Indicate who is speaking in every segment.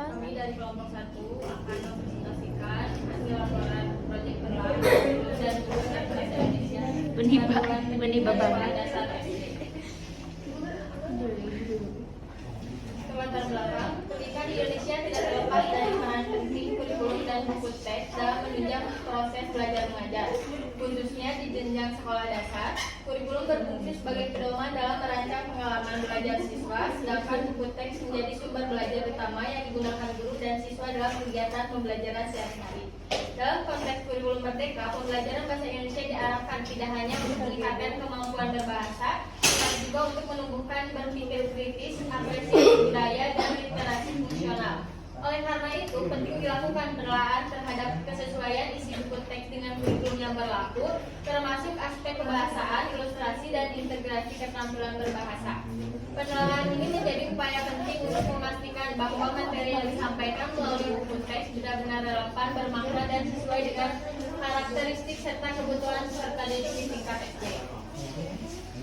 Speaker 1: Kami dari kelompok 1 akan mempresentasikan hasil laporan proyek berlaku dan tujuan bahasa Indonesia
Speaker 2: Meniba
Speaker 1: sekolah dasar SD. Latar belakang, pendidikan di Indonesia tidak terlepas dari peran penting kurikulum dan buku teks dalam menunjang proses belajar mengajar. Khususnya di jenjang sekolah dasar, kurikulum berfungsi sebagai pedoman dalam merancang pengalaman belajar siswa, sedangkan buku teks menjadi sumber belajar utama yang digunakan guru dan siswa dalam kegiatan pembelajaran sehari-hari. Dalam konteks kurikulum merdeka, pembelajaran bahasa Indonesia diarahkan tidak hanya untuk meningkatkan kemampuan berbahasa, tetapi juga untuk menumbuhkan berpikir kritis, apresiasi budaya, dan literasi fungsional. Oleh karena itu, penting dilakukan penelaahan terhadap kesesuaian isi buku teks dengan kurikulum yang berlaku, termasuk aspek kebahasaan, ilustrasi, dan integrasi keterampilan berbahasa. Penelaahan ini menjadi upaya penting untuk memastikan bahwa materi yang disampaikan melalui buku teks benar-benar relevan, bermakna, dan sesuai dengan karakteristik serta kebutuhan peserta didik di tingkat SD.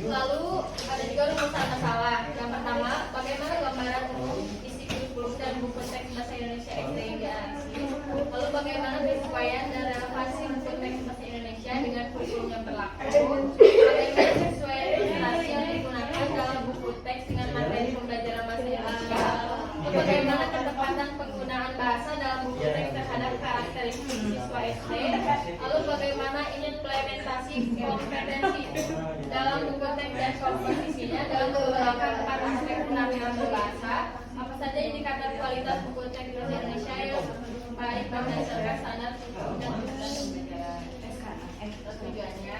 Speaker 1: Lalu ada juga rumusan masalah. Yang pertama, bagaimana gambaran umum isi kurikulum dan buku teks bahasa Indonesia SD yang dianalisis. Lalu bagaimana penyesuaian dan relevansi buku teks bahasa Indonesia dengan kurikulum yang berlaku. Bagaimana penyesuaian ilustrasi yang digunakan dalam buku teks dengan materi pembelajaran bahasa Indonesia. Lalu bagaimana ketepatan penggunaan bahasa dalam buku teks terhadap karakteristik siswa SD. Lalu bagaimana implementasi kompetensi dalam buku teks dan komposisinya dalam beberapa 4 aspek penampilan berbahasa. Apa saja indikator kualitas buku teks bahasa Indonesia yang baik berdasarkan standar dan pembelajaran. Tujuannya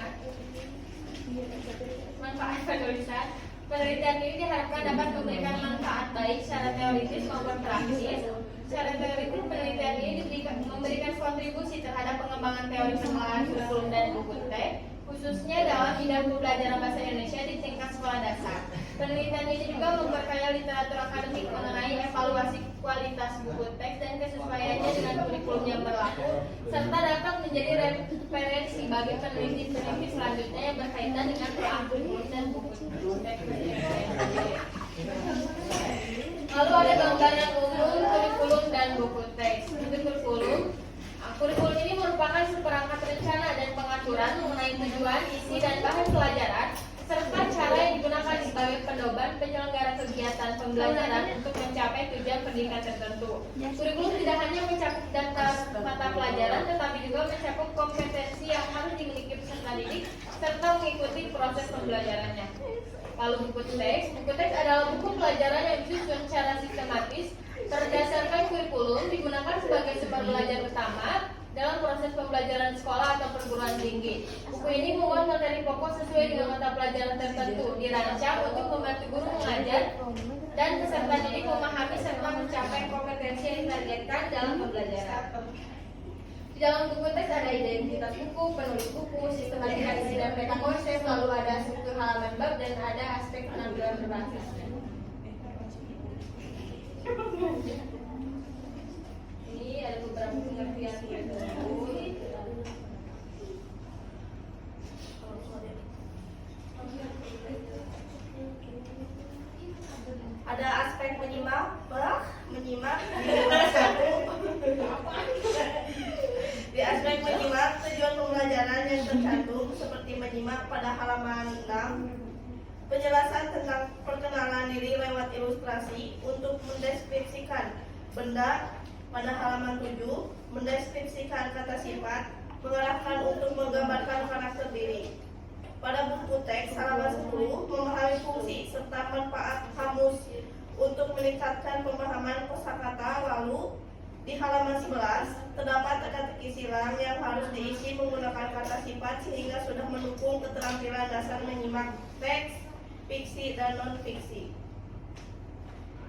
Speaker 1: manfaat penulisan. Penelitian ini diharapkan dapat memberikan manfaat baik secara teoritis maupun praktis. Secara teoritis, penelitian ini memberikan kontribusi terhadap pengembangan teori pengelolaan kurikulum dan buku teks, khususnya dalam bidang pembelajaran bahasa Indonesia di tingkat sekolah dasar. Penelitian ini juga memperkaya literatur akademik mengenai evaluasi kualitas buku teks dan kesesuaiannya dengan kurikulum yang berlaku, serta dapat menjadi referensi bagi peneliti-peneliti selanjutnya yang berkaitan dengan kurikulum dan buku teks. Lalu ada gambaran umum kurikulum dan buku teks. Untuk kurikulum, kurikulum ini merupakan seperangkat rencana dan pengaturan mengenai tujuan, isi, dan bahan pelajaran, serta cara yang digunakan sebagai pedoman penyelenggara kegiatan pembelajaran untuk mencapai tujuan pendidikan tertentu. Kurikulum tidak hanya mencakup daftar mata pelajaran, tetapi juga mencakup kompetensi yang harus dimiliki peserta didik serta mengikuti proses pembelajarannya. Lalu buku teks adalah buku pelajaran yang disusun secara sistematis berdasarkan kurikulum, digunakan sebagai sumber belajar utama dalam proses pembelajaran sekolah atau perguruan tinggi. Buku ini memuat materi pokok sesuai dengan mata pelajaran tertentu, dirancang untuk membantu guru mengajar dan peserta didik memahami serta mencapai kompetensi yang ditargetkan dalam pembelajaran. Di dalam buku teks ada identitas buku, penulis buku, sistematika isi dan peta konsep, lalu ada struktur halaman bab, dan ada aspek penampilan berbahasa. Ini ada beberapa pengertian buku.
Speaker 3: Ada aspek menyimak. Di aspek menyimak, tujuan pembelajaran yang tercantum seperti menyimak pada halaman 6, penjelasan tentang perkenalan diri lewat ilustrasi untuk mendeskripsikan benda pada halaman 7, mendeskripsikan kata sifat, mengarahkan untuk menggambarkan karakter diri. Pada buku teks halaman 10, memahami fungsi serta manfaat kamus untuk meningkatkan pemahaman kosakata. Lalu di halaman 11 terdapat teka-teki silang yang harus diisi menggunakan kata sifat sehingga sudah mendukung keterampilan dasar menyimak teks, fiksi dan non-fiksi.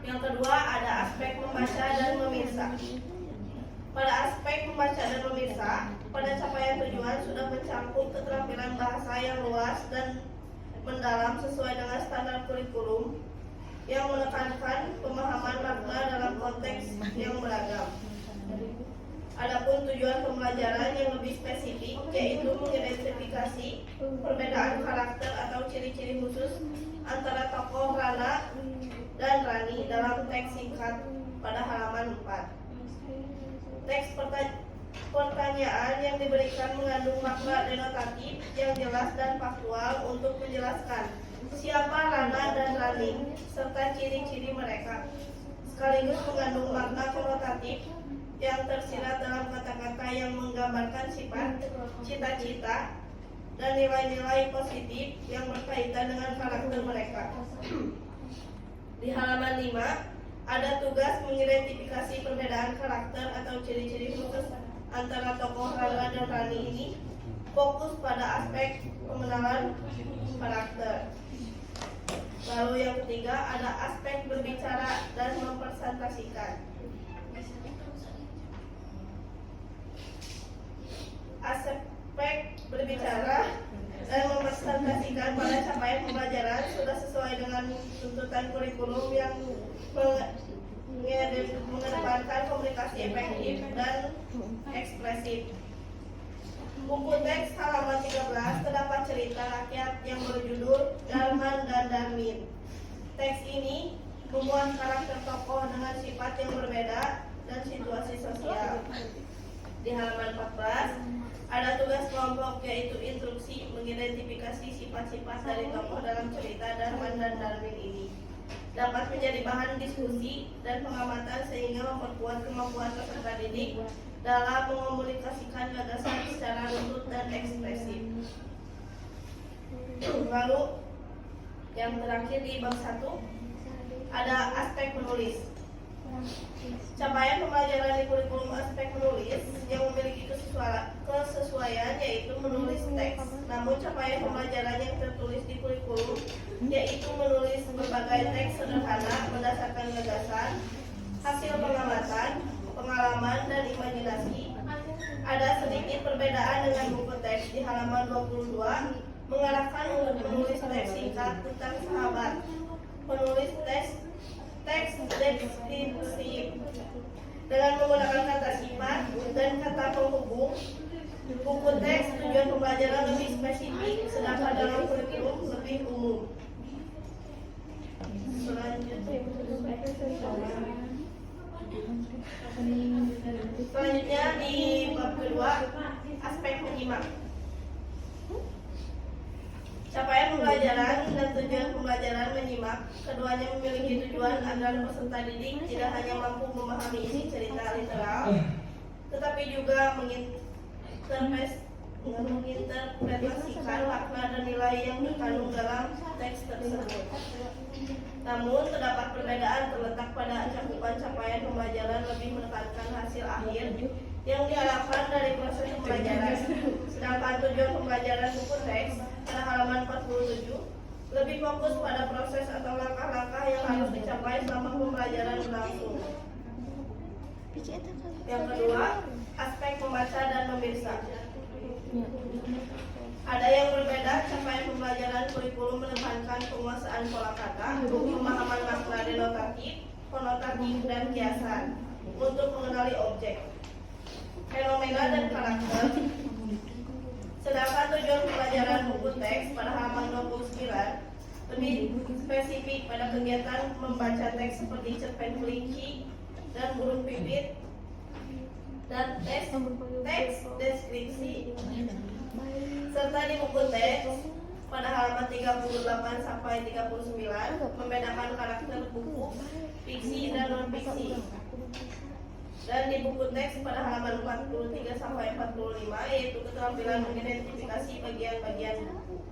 Speaker 3: Yang kedua ada aspek membaca dan memirsa. Pada aspek membaca dan memirsa, pada capaian tujuan sudah mencakup keterampilan bahasa yang luas dan mendalam sesuai dengan standar kurikulum yang menekankan pemahaman makna dalam konteks yang beragam. Adapun tujuan pembelajaran yang lebih spesifik yaitu mengidentifikasi perbedaan karakter atau ciri-ciri khusus antara tokoh Rana dan Rani dalam teks teks singkat pada halaman 4. Teks pertanyaan yang diberikan mengandung makna denotatif yang jelas dan faktual untuk menjelaskan siapa Rana dan Rani serta ciri-ciri mereka, sekaligus mengandung makna konotatif yang tersirat dalam kata-kata yang menggambarkan sifat, cita-cita, dan nilai-nilai positif yang berkaitan dengan karakter mereka. Di halaman 5, ada tugas mengidentifikasi perbedaan karakter atau ciri-ciri khusus antara tokoh Rana dan Rani ini, fokus pada aspek pengenalan karakter. Lalu yang ketiga, ada aspek berbicara dan mempresentasikan. Aspek berbicara dan mempresentasikan pada capaian pembelajaran sudah sesuai dengan tuntutan kurikulum yang mengedepankan komunikasi efektif dan ekspresif. Buku teks halaman 13 terdapat cerita rakyat yang berjudul Darman dan Darmin. Teks ini memuat karakter tokoh dengan sifat yang berbeda dan situasi sosial. Di halaman 14 ada tugas kelompok, yaitu instruksi mengidentifikasi sifat-sifat dari tokoh dalam cerita Darman dan Darmin ini. Dapat menjadi bahan diskusi dan pengamatan sehingga memperkuat kemampuan peserta didik dalam mengomunikasikan gagasan secara runtut dan ekspresif. Lalu yang terakhir di bab 1 ada aspek menulis. Capaian pembelajaran di kurikulum aspek menulis yang memiliki kesesuaian yaitu menulis teks. Namun capaian pembelajaran yang tertulis di kurikulum yaitu menulis berbagai teks sederhana berdasarkan gagasan, hasil pengamatan, pengalaman, dan imajinasi. Ada sedikit perbedaan dengan buku teks di halaman 22 mengarahkan untuk menulis teks singkat tentang sahabat, penulis teks deskripsi dengan menggunakan kata sifat dan kata penghubung. Buku teks tujuan pembelajaran lebih spesifik, sedangkan dalam kurikulum lebih umum. Selanjutnya di bab kedua, aspek menyimak. Capaian pembelajaran dan tujuan pembelajaran menyimak. Keduanya memiliki tujuan agar peserta didik tidak hanya mampu memahami isi cerita literal, tetapi juga menginterpretasikan makna dan nilai yang terkandung dalam teks tersebut. Namun terdapat perbedaan terletak pada cakupan capaian pembelajaran lebih menekankan hasil akhir yang diharapkan dari proses pembelajaran. Sedangkan tujuan pembelajaran buku teks pada halaman 47 lebih fokus pada proses atau langkah-langkah yang harus dicapai selama pembelajaran berlangsung. Yang kedua, aspek membaca dan memirsa. Ada yang berbeda. Capaian pembelajaran kurikulum menekankan penguasaan pola kata, pemahaman makna denotatif, konotatif, dan kiasan untuk mengenali objek, fenomena, dan karakter. Sedangkan tujuan pembelajaran buku teks pada halaman 29 lebih spesifik pada kegiatan membaca teks seperti cerpen kelinci dan burung pipit dan teks deskripsi. Serta di buku teks pada halaman 38 sampai 39 membedakan karakter buku fiksi dan non-fiksi. Dan di buku teks pada halaman 43 sampai 45 yaitu keterampilan mengidentifikasi bagian-bagian buku.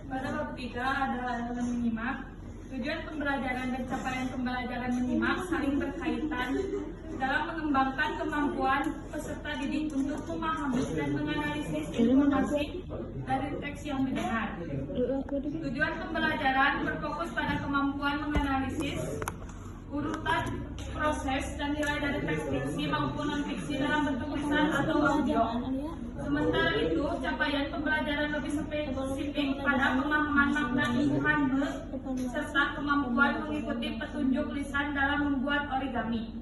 Speaker 4: Pada bab 3 adalah elemen menyimak. Tujuan pembelajaran dan capaian pembelajaran menyimak saling berkaitan dalam mengembangkan kemampuan peserta didik untuk memahami dan menganalisis informasi dari teks yang didengar. Tujuan pembelajaran berfokus pada kemampuan menganalisis urutan proses dan nilai dari teks fiksi maupun non-fiksi dalam bentuk tulisan atau audio. Sementara itu, capaian pembelajaran lebih spesifik pada pemahaman makna ilhame serta kemampuan mengikuti petunjuk lisan dalam membuat origami.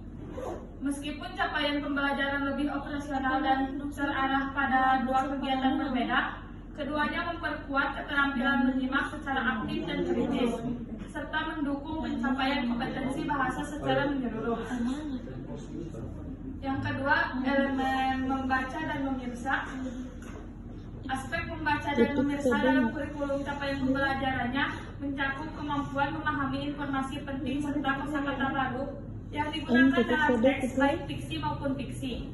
Speaker 4: Meskipun capaian pembelajaran lebih operasional dan terarah pada dua kegiatan berbeda, keduanya memperkuat keterampilan menyimak secara aktif dan kritis, serta mendukung pencapaian kompetensi bahasa secara menyeluruh. Yang kedua, elemen membaca dan memirsa. Aspek membaca dan memirsa dalam kurikulum capaian pembelajarannya mencakup kemampuan memahami informasi penting serta kosakata baru yang digunakan dalam teks baik fiksi maupun fiksi.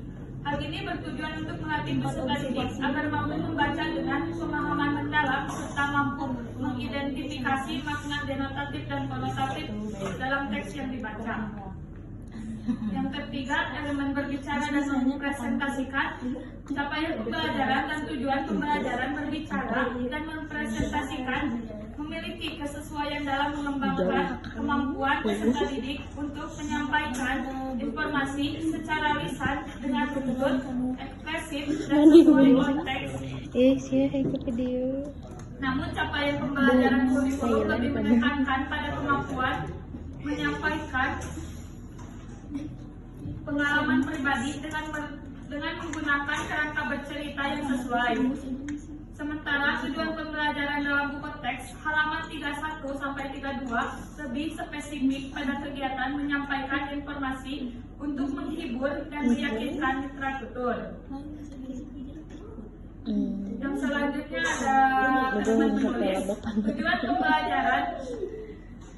Speaker 4: Hal ini bertujuan untuk melatih peserta didik agar mampu membaca dengan pemahaman mendalam serta mampu mengidentifikasi makna denotatif dan konotatif dalam teks yang dibaca. Yang ketiga, elemen berbicara dan mempresentasikan. Capaian pembelajaran dan tujuan pembelajaran berbicara dan mempresentasikan memiliki kesesuaian dalam mengembangkan kemampuan peserta didik untuk menyampaikan informasi secara lisan dengan runtut, ekspresif, dan sesuai konteks. Namun capaian pembelajaran kurikulum lebih menekankan pada kemampuan menyampaikan pengalaman pribadi dengan menggunakan kerangka bercerita yang sesuai. Sementara tujuan pembelajaran dalam buku teks halaman 31 sampai 32 lebih spesifik pada kegiatan menyampaikan informasi untuk menghibur dan meyakinkan mitra tutur. Yang selanjutnya ada elemen menulis. Tujuan pembelajaran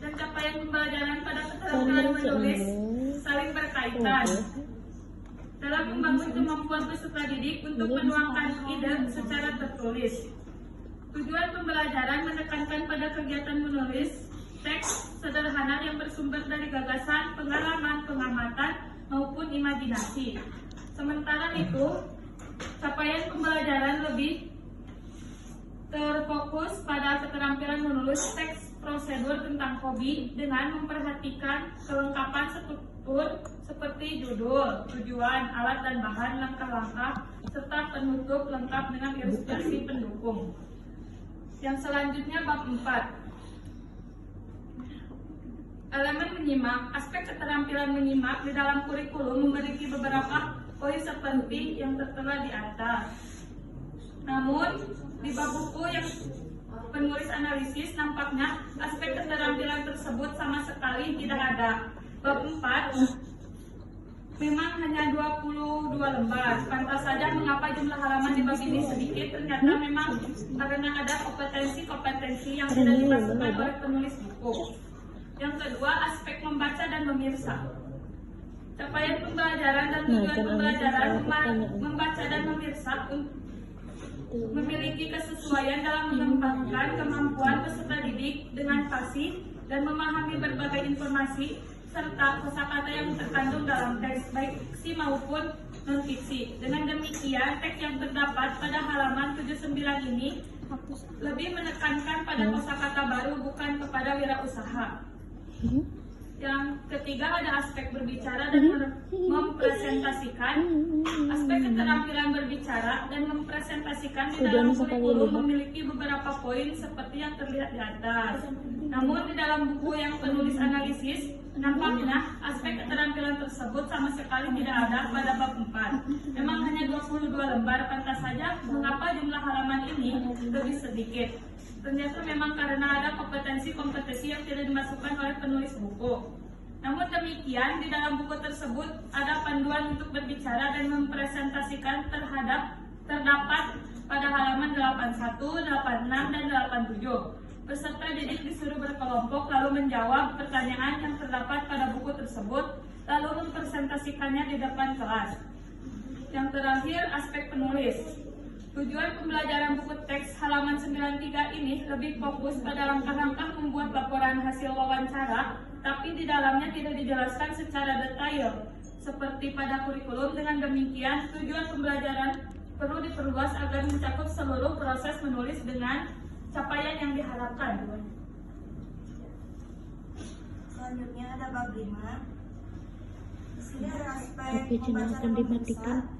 Speaker 4: dan capaian pembelajaran pada keterampilan menulis saling berkaitan dalam membangun kemampuan peserta didik untuk menuangkan ide secara tertulis. Tujuan pembelajaran menekankan pada kegiatan menulis teks sederhana yang bersumber dari gagasan, pengalaman, pengamatan, maupun imajinasi. Sementara itu, capaian pembelajaran lebih terfokus pada keterampilan menulis teks prosedur tentang hobi dengan memperhatikan kelengkapan struktur seperti judul, tujuan, alat dan bahan, langkah-langkah, serta penutup lengkap dengan ilustrasi pendukung. Yang selanjutnya bab 4. Elemen menyimak. Aspek keterampilan menyimak di dalam kurikulum memiliki beberapa poin seperti yang tertera di atas. Namun, di bab buku yang penulis analisis nampaknya aspek keterampilan tersebut sama sekali tidak ada. Bab 4 memang hanya 22 lembar. Pantas saja mengapa jumlah halaman di bab ini sedikit. Ternyata memang karena ada kompetensi-kompetensi yang sudah dimasukkan oleh penulis buku. Yang kedua, aspek membaca dan memirsa. Capaian pembelajaran dan tujuan pembelajaran membaca dan memirsa memiliki kesesuaian dalam mengembangkan kemampuan peserta didik dengan fasih dan memahami berbagai informasi serta kosakata yang terkandung dalam teks baik fiksi maupun non-fiksi. Dengan demikian, teks yang terdapat pada halaman 79 ini lebih menekankan pada kosakata baru bukan kepada wirausaha. Yang ketiga ada aspek berbicara dan mempresentasikan. Aspek keterampilan berbicara dan mempresentasikan di dalam kurikulum memiliki beberapa poin seperti yang terlihat di atas. Namun di dalam buku yang penulis analisis, nampaknya aspek keterampilan tersebut sama sekali tidak ada pada bab 4. Memang hanya 22 lembar, pantas saja mengapa jumlah halaman ini lebih sedikit. Ternyata memang karena ada kompetensi-kompetensi yang tidak dimasukkan oleh penulis buku. Namun demikian, di dalam buku tersebut ada panduan untuk berbicara dan mempresentasikan terdapat pada halaman 81, 86, dan 87. Peserta didik disuruh berkelompok lalu menjawab pertanyaan yang terdapat pada buku tersebut, lalu mempresentasikannya di depan kelas. Yang terakhir, aspek penulis. Tujuan pembelajaran buku teks halaman 93 ini lebih fokus pada langkah-langkah membuat laporan hasil wawancara, tapi di dalamnya tidak dijelaskan secara detail. Seperti pada kurikulum, dengan demikian tujuan pembelajaran perlu diperluas agar mencakup seluruh proses menulis dengan capaian yang diharapkan.
Speaker 3: Selanjutnya ada bab 5. Di sini ada aspek
Speaker 2: Oke, channel
Speaker 3: membaca
Speaker 2: akan
Speaker 3: dan
Speaker 2: dimatikan.
Speaker 3: menulis.